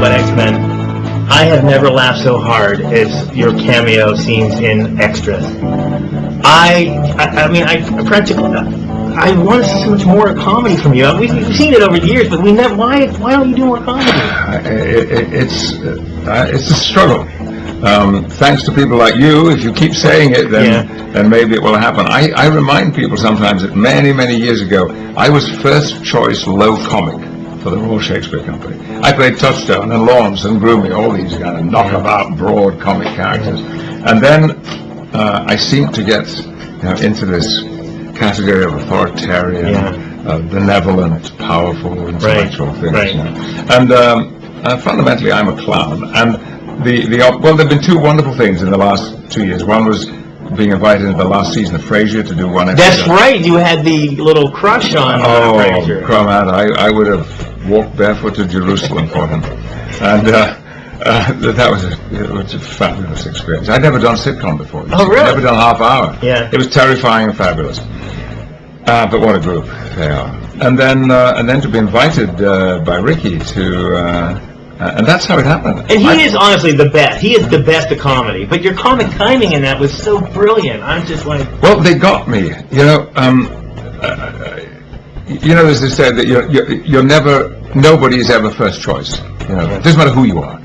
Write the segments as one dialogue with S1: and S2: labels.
S1: but X-Men, I have never laughed so hard as your cameo scenes in Extras. I mean, I practically, I want to see so much more comedy from you. We've seen it over the years, but we never. Why don't you do more comedy?
S2: It's a struggle. Thanks to people like you, if you keep saying it, then maybe it will happen. I remind people sometimes that many years ago, I was first choice low comic for the Royal Shakespeare Company. I played Touchstone and Lawrence and Groomy, all these kind of knockabout, broad comic characters. And then I seemed to get into this category of authoritarian, benevolent, powerful, intellectual figures. And fundamentally, I'm a clown. And well, there have been two wonderful things in the last 2 years. One was being invited into the last season of Frasier to do one episode.
S1: That's right. You had the little crush on Frasier.
S2: Oh, come out! I would have walked barefoot to Jerusalem for him, and that was a fabulous experience. I'd never done sitcom before.
S1: Oh, really?
S2: Never done half hour.
S1: Yeah.
S2: It was terrifying and fabulous. But what a group they are! And then to be invited by Ricky to. And that's how it happened.
S1: And he is honestly the best. He is the best at comedy. But your comic timing in that was so brilliant. I'm just like...
S2: Well, they got me. As they said, that you're never... Nobody is ever first choice. It doesn't matter who you are.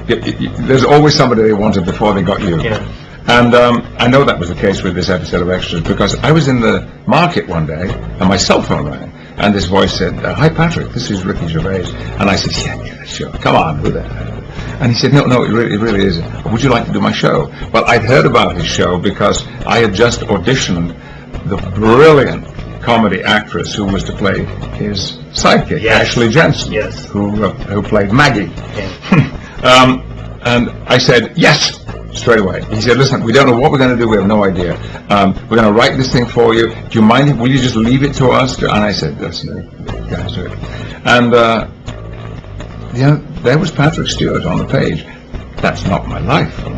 S2: There's always somebody they wanted before they got you.
S1: Yeah.
S2: And I know that was the case with this episode of Extras, because I was in the market one day, and my cell phone rang. And this voice said, "Hi, Patrick, this is Ricky Gervais." And I said, "Yeah, sure. Come on, who the hell?" And he said, "No, it really is. Would you like to do my show?" Well, I'd heard about his show because I had just auditioned the brilliant comedy actress who was to play his sidekick, Ashley Jensen, who played Maggie.
S1: Yeah.
S2: And I said, "Yes," straight away. He said, "Listen, we don't know what we're going to do. We have no idea. We're going to write this thing for you. Do you mind? Will you just leave it to us?" And I said, "Listen, guys, do it." And there was Patrick Stewart on the page. That's not my life. I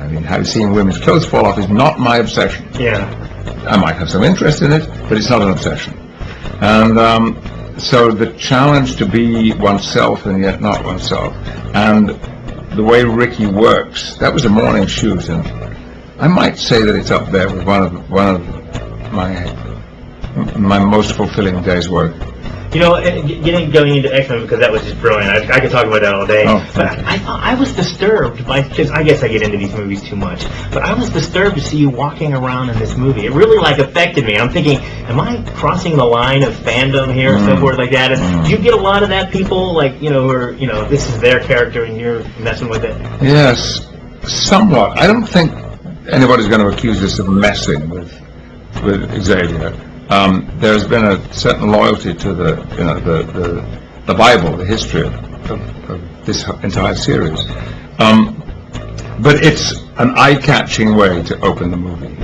S2: mean, seeing women's clothes fall off is not my obsession.
S1: Yeah.
S2: I might have some interest in it, but it's not an obsession. And so the challenge to be oneself and yet not oneself, and the way Ricky works, that was a morning shoot, and I might say that it's up there with one of my most fulfilling days' work.
S1: Going into X-Men, because that was just brilliant. I could talk about that all day.
S2: Oh,
S1: but I was disturbed by, because I guess I get into these movies too much, but I was disturbed to see you walking around in this movie. It really affected me. I'm thinking, am I crossing the line of fandom here and so forth like that? And do you get a lot of that, people who are, this is their character and you're messing with it?
S2: Yes, somewhat. I don't think anybody's going to accuse us of messing with Xavier. There's been a certain loyalty to the Bible, the history of this entire series. But it's an eye-catching way to open the movie.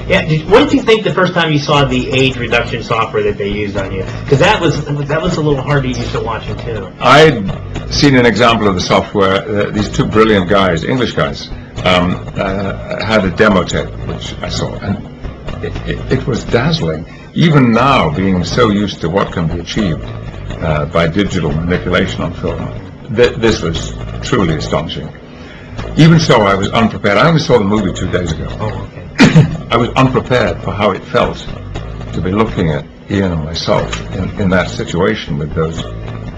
S1: Yeah. What did you think the first time you saw the age reduction software that they used on you? Because that was a little hard to get used to watching too.
S2: I'd seen an example of the software. These two brilliant guys, English guys, had a demo tape which I saw, and it was dazzling. Even now, being so used to what can be achieved by digital manipulation on film, this was truly astonishing. Even so, I was unprepared. I only saw the movie 2 days ago.
S1: Oh, okay.
S2: I was unprepared for how it felt to be looking at Ian and myself in that situation with those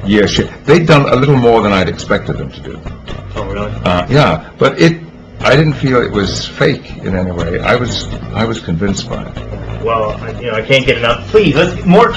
S2: years. They'd done a little more than I'd expected them to do.
S1: Oh, really?
S2: Yeah, but I didn't feel it was fake in any way. I was convinced by it.
S1: Well, I can't get enough. Please, let's more.